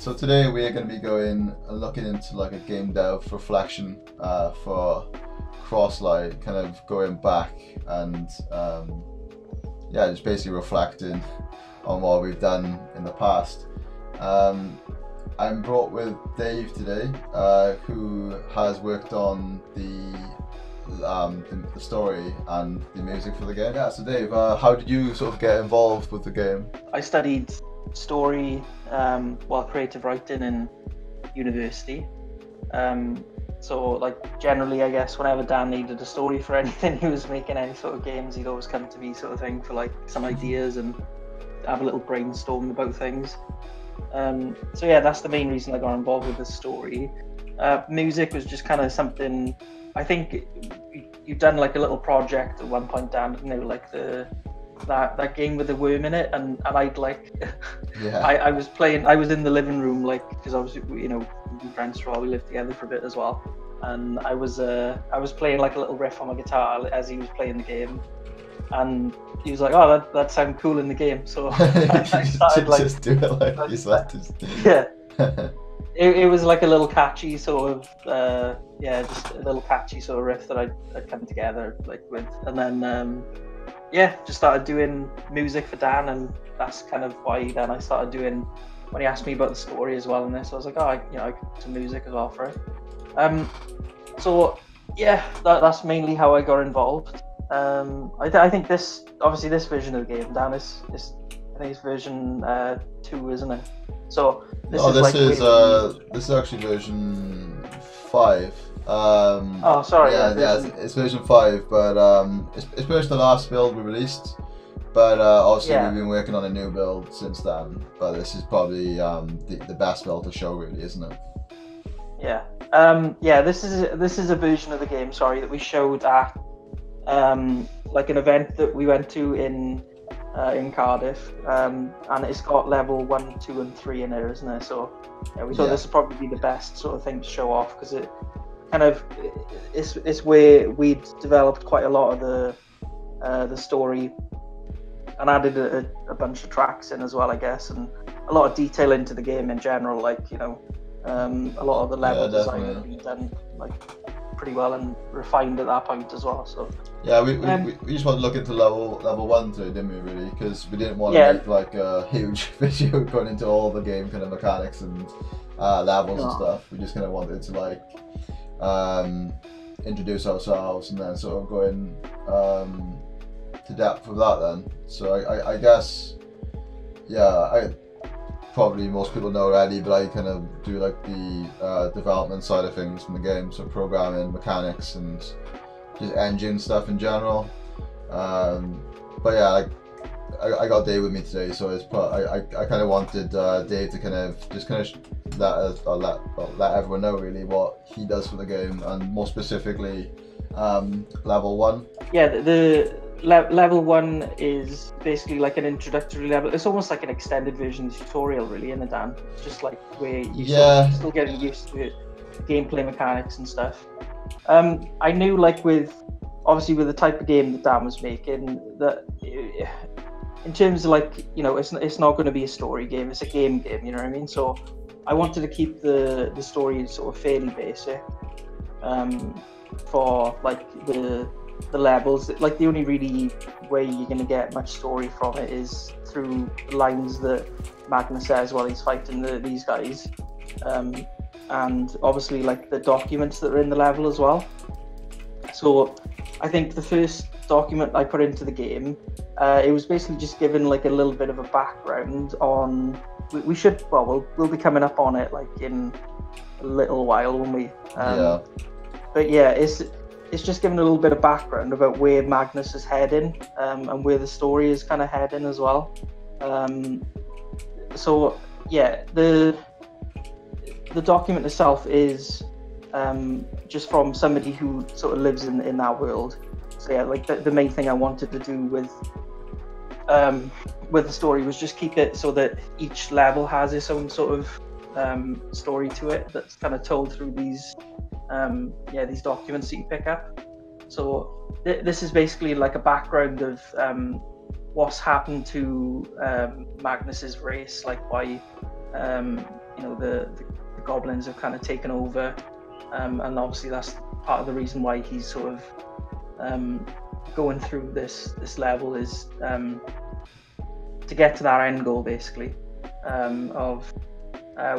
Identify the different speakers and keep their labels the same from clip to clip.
Speaker 1: So today we are going to be going and looking into like a game dev reflection for Crosslight, kind of going back and yeah, just basically reflecting on what we've done in the past. I'm brought with Dave today, who has worked on the story and the music for the game. Yeah, so Dave, how did you sort of get involved with the game?
Speaker 2: I studied story while creative writing in university. So like generally, I guess whenever Dan needed a story for anything, he was making any sort of games, he'd always come to me sort of thing for like some ideas and have a little brainstorm about things. So yeah, that's the main reason I got involved with the story. Music was just kind of something, I think you'd done like a little project at one point, Dan, didn't you? Like that game with the worm in it, and I'd like
Speaker 1: Yeah.
Speaker 2: I was in the living room, like, because obviously, you know, we friends for a while, we lived together for a bit as well, and I was playing like a little riff on my guitar as he was playing the game, and he was like, "Oh, that sounds cool in the game," so I started like
Speaker 1: just do it like you said.
Speaker 2: yeah. It was like a little catchy sort of just a little catchy sort of riff that I'd come together like with, and then just started doing music for Dan, and that's kind of why then I started doing, when he asked me about the story as well in this, I was like, I could do some music as well for it. So yeah, that's mainly how I got involved. I think this version of the game, Dan, I think it's version 2, isn't it? So this
Speaker 1: is actually version 5.
Speaker 2: Sorry.
Speaker 1: It's version 5, but it's pretty much the last build we released. But obviously we've been working on a new build since then. But this is probably the best build to show, really, isn't it?
Speaker 2: Yeah. This is a version of the game, that we showed at like an event that we went to in Cardiff, and it's got level 1, 2, and 3 in there, isn't it? So yeah, we thought this would probably be the best sort of thing to show off, because it kind of it's where we'd developed quite a lot of the story and added a bunch of tracks in as well, I guess, and a lot of detail into the game in general, like, you know, a lot of the level design had been done like pretty well and refined at that point as well. So
Speaker 1: yeah, we just want to look into level 1 today, didn't we, really? Because we didn't want to make like a huge video going into all the game kind of mechanics and levels and stuff. We just kind of wanted to like introduce ourselves and then sort of go in to depth with that then. So I guess, probably most people know already, but I kind of do like the development side of things from the game, so programming, mechanics, and just engine stuff in general. But yeah, like I got Dave with me today, so I kind of wanted Dave to kind of let everyone know really what he does for the game, and more specifically level 1.
Speaker 2: Yeah, the level 1 is basically like an introductory level. It's almost like an extended version of the tutorial, really, in the Dan. It's just like where you still getting used to it, gameplay mechanics and stuff. I knew, like, with the type of game that Dan was making, that in terms of, like, you know, it's not going to be a story game, it's a game, you know what I mean? So I wanted to keep the story sort of fairly basic for like the levels. Like, the only really way you're going to get much story from it is through the lines that Magnus says while he's fighting these guys, and obviously like the documents that are in the level as well. So I think the first document I put into the game, it was basically just given like a little bit of a background on, we'll be coming up on it like in a little while, won't we? But yeah, it's just giving a little bit of background about where Magnus is heading, and where the story is kind of heading as well. So yeah, the document itself is just from somebody who sort of lives in that world. So yeah, like the main thing I wanted to do with the story was just keep it so that each level has its own sort of story to it that's kind of told through these documents that you pick up. So this is basically like a background of what's happened to Magnus's race, like why you know, the goblins have kind of taken over, and obviously that's part of the reason why he's sort of going through this level is to get to that end goal, basically, of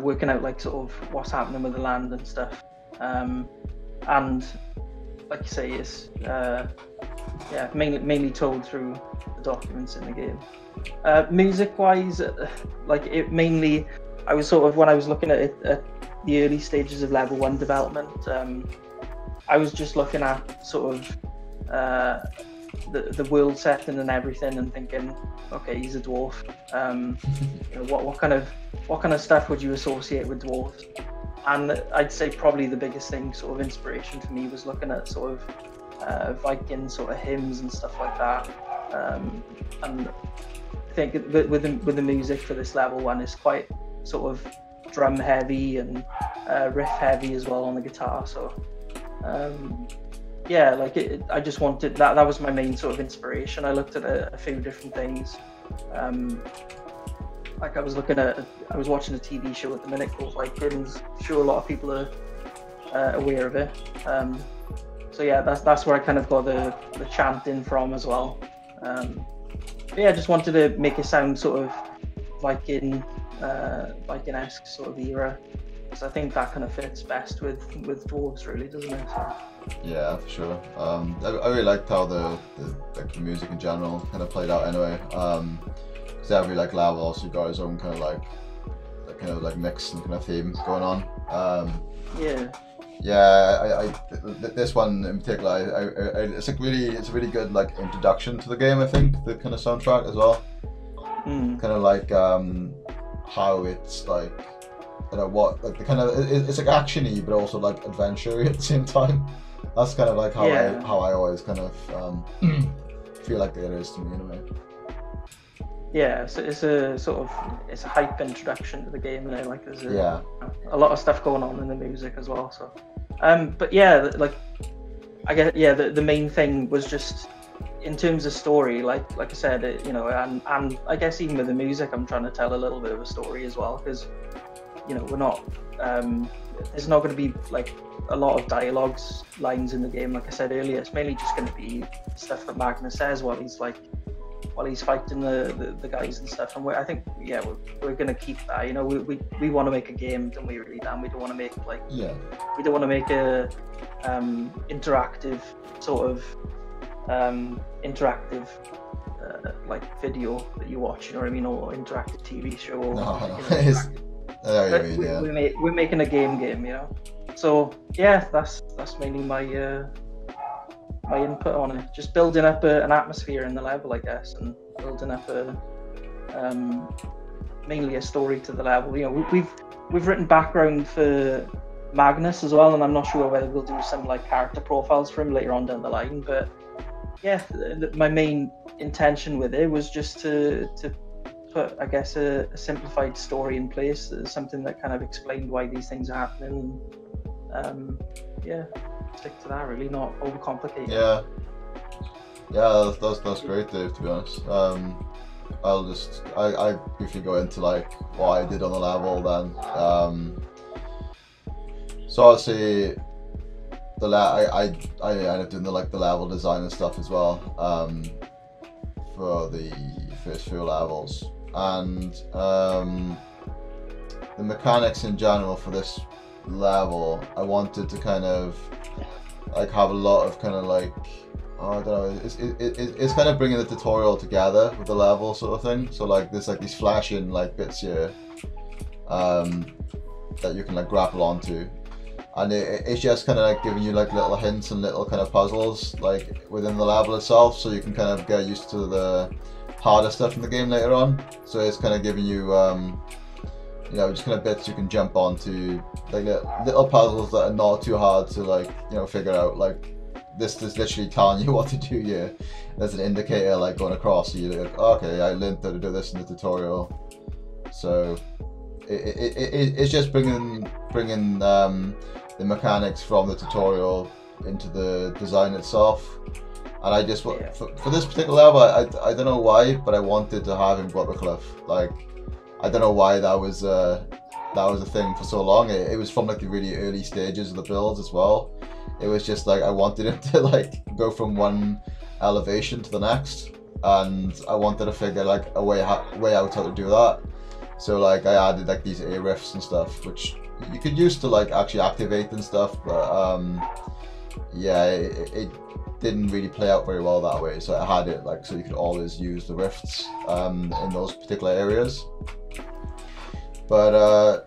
Speaker 2: working out like sort of what's happening with the land and stuff, and like you say, it's mainly told through the documents in the game. Music wise, like it mainly, I was sort of, when I was looking at it at the early stages of level 1 development, I was just looking at sort of the world setting and everything, and thinking, okay, he's a dwarf. You know, what kind of stuff would you associate with dwarves? And I'd say probably the biggest thing, sort of inspiration for me, was looking at sort of Viking sort of hymns and stuff like that. And I think with the music for this level 1 is quite sort of drum heavy and riff heavy as well on the guitar. So yeah, like I just wanted that. That was my main sort of inspiration. I looked at a few different things. Like I was watching a TV show at the minute called Vikings. I'm sure a lot of people are aware of it. So yeah, that's where I kind of got the chanting from as well. But yeah, I just wanted to make it sound sort of Viking-esque sort of era. So I think that kind of fits best with dwarves, really, doesn't it? So.
Speaker 1: Yeah, for sure. I really liked how the music in general kind of played out anyway. Because every like level also got its own kind of like mix and kind of theme going on.
Speaker 2: Yeah.
Speaker 1: Yeah, this one in particular, it's a really good like introduction to the game. I think the kind of soundtrack as well. Kind of like how it's like, you know, what like the kind of it's like actiony but also like adventure-y at the same time. That's kind of like how I always kind of feel like it is to me in a way.
Speaker 2: Yeah, so it's a hype introduction to the game, and like there's a lot of stuff going on in the music as well. So, but yeah, like I guess the main thing was just in terms of story, like I said, you know, and I guess even with the music, I'm trying to tell a little bit of a story as well, because you know we're not there's not going to be like a lot of dialogues lines in the game. Like I said earlier, it's mainly just going to be stuff that Magnus says while he's fighting the guys and stuff. And I think we're going to keep that. You know, we want to make a game, don't we? Really, Dan? We don't want to make we don't want to make a interactive sort of interactive like video that you watch. You know what I mean? Or interactive TV show. Or, we're making a game, you know. So yeah, that's mainly my input on it. Just building up an atmosphere in the level, I guess, and building up mainly a story to the level. You know, we've written background for Magnus as well, and I'm not sure whether we'll do some like character profiles for him later on down the line. But yeah, my main intention with it was just to put, I guess, a simplified story in place, something that kind of explained why these things are happening. And, stick to that, really, not overcomplicate. That's great, Dave, to be honest. I briefly go into like what I did on the level then. So obviously I ended up doing the level design and stuff as well, for the first few levels, and the mechanics in general for this level, I wanted to kind of like have a lot of kind of like, I don't know, it's kind of bringing the tutorial together with the level sort of thing. So like there's like these flashing like bits here that you can like grapple onto, and it's just kind of like giving you like little hints and little kind of puzzles like within the level itself, so you can kind of get used to the harder stuff in the game later on. So it's kind of giving you you know, just kind of bits you can jump onto, like little puzzles that are not too hard to like, you know, figure out. Like this is literally telling you what to do here. There's an indicator like going across, so you're like, okay, I learned how to do this in the tutorial. So it's just bringing the mechanics from the tutorial into the design itself. And I just for this particular level, I don't know why, but I wanted to have him go up a cliff. Like, I don't know why that was
Speaker 1: that was a thing for so long. It was from like the really early stages of the builds as well. It was just like I wanted it to like go from one elevation to the next, and I wanted to figure like a way out how to do that. So like I added like these A rifts and stuff, which you could use to like actually activate and stuff, but yeah, it didn't really play out very well that way. So I had it like so you could always use the rifts in those particular areas. But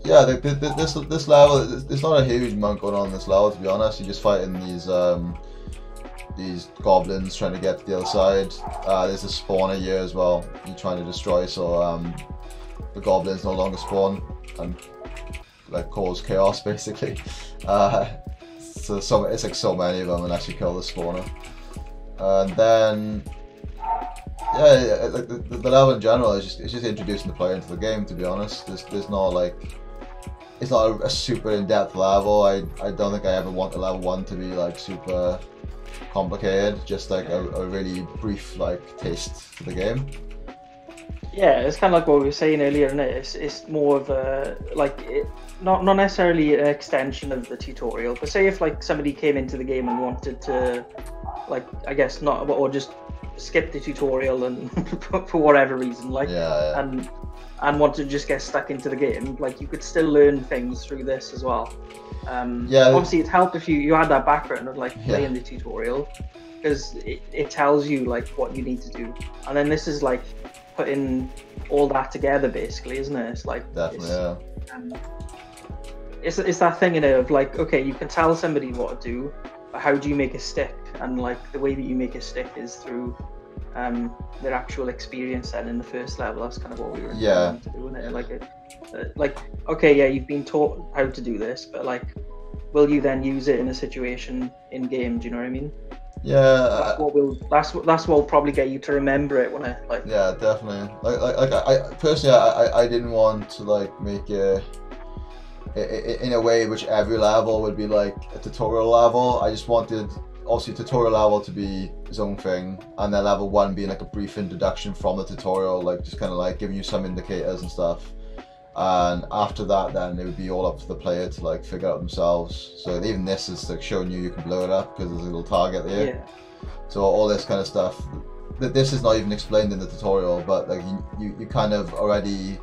Speaker 1: yeah, this level, there's not a huge amount going on in this level, to be honest. You're just fighting these goblins trying to get to the other side. There's a spawner here as well you're trying to destroy, so the goblins no longer spawn and like cause chaos basically. So it's like so many of them unless you kill the spawner. And then yeah, like the level in general is just introducing the player into the game, to be honest. There's not like, it's not a super in-depth level. I don't think I ever want a level 1 to be like super complicated, just like a really brief like taste for the game.
Speaker 2: Yeah, it's kind of like what we were saying earlier, isn't it? It's more of a like not necessarily an extension of the tutorial, but say if like somebody came into the game and wanted to, like, I guess not, or just skip the tutorial and for whatever reason, like, and want to just get stuck into the game, like you could still learn things through this as well. Yeah, obviously it'd help if you had that background of like playing the tutorial, because it tells you like what you need to do, and then this is like putting all that together basically, isn't it? It's like
Speaker 1: definitely,
Speaker 2: it's that thing, you know, of like, okay, you can tell somebody what to do, but how do you make a stick? And like the way that you make a stick is through their actual experience. Then in the first level, that's kind of what we were trying to do, isn't it? Like okay, yeah, you've been taught how to do this, but like, will you then use it in a situation in game? Do you know what I mean?
Speaker 1: Yeah,
Speaker 2: that's what will probably get you to remember it when it like.
Speaker 1: Yeah, definitely. Like I personally, I didn't want to like make it in a way which every level would be like a tutorial level. I just wanted obviously tutorial level to be its own thing, and then level 1 being like a brief introduction from the tutorial, like just kind of like giving you some indicators and stuff. And after that, then it would be all up to the player to like figure out themselves. So even this is like showing you can blow it up because there's a little target there. Yeah. So all this kind of stuff, this is not even explained in the tutorial, but like you kind of already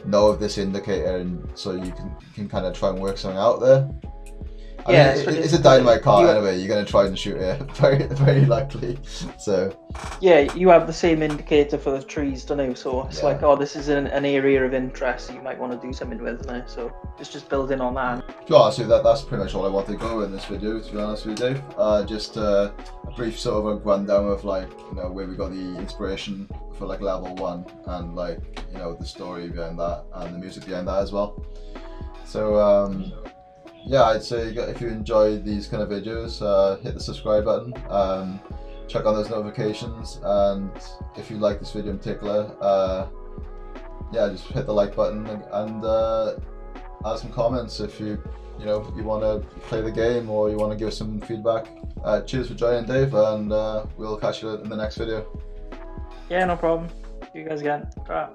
Speaker 1: know of this indicator, and so you can kind of try and work something out there. I mean, it's a dynamite cart anyway. You're going to try and shoot it, very likely. So
Speaker 2: yeah, you have the same indicator for the trees, don't you? So it's like, oh, this is an area of interest you might want to do something with now. So it's just building on that.
Speaker 1: Yeah, so that's pretty much all I wanted to go in this video, to be honest with you, Dave. Just a brief sort of a rundown of like, you know, where we got the inspiration for like level 1, and like, you know, the story behind that and the music behind that as well. So yeah, I'd say if you enjoy these kind of videos, hit the subscribe button, check on those notifications, and if you like this video in particular, yeah, just hit the like button and add some comments if you want to play the game or you want to give us some feedback. Cheers for joining, Dave, and we'll catch you in the next video.
Speaker 2: Yeah, no problem. See you guys again. Bye.